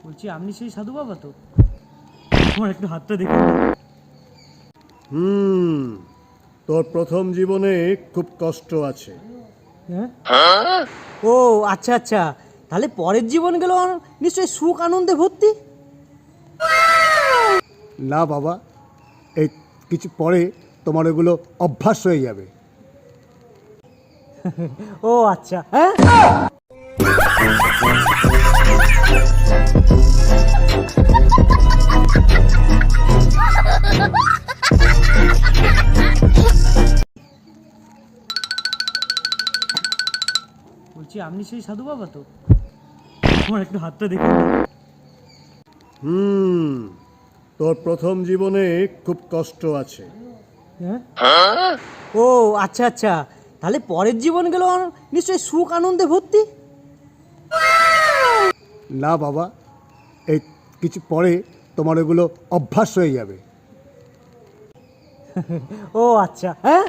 বলছি আপনি সেই সাধু বাবা তো? আমার একটু হাতটা দেখুন। তোর প্রথম জীবনে খুব কষ্ট আছে। হ্যাঁ? ও আচ্ছা আচ্ছা, তাহলে পরের জীবনগুলো নিশ্চয়ই সুখ আনন্দে ভর্তি। না বাবা, এই কিছু পরে তোমার এগুলো অভ্যাস হয়ে যাবে। ও আচ্ছা, হ্যাঁ। বলছি আপনি সেই সাধু বাবা তো? আমার একটু হাতটা দেখুন। তোর প্রথম জীবনে খুব কষ্ট আছে। হ্যাঁ? ও আচ্ছা আচ্ছা, তাহলে পরের জীবনগুলো নিশ্চয়ই সুখ আনন্দে ভর্তি। না বাবা, এই কিছু পরে তোমার এগুলো অভ্যাস হয়ে যাবে। ও আচ্ছা, হ্যাঁ।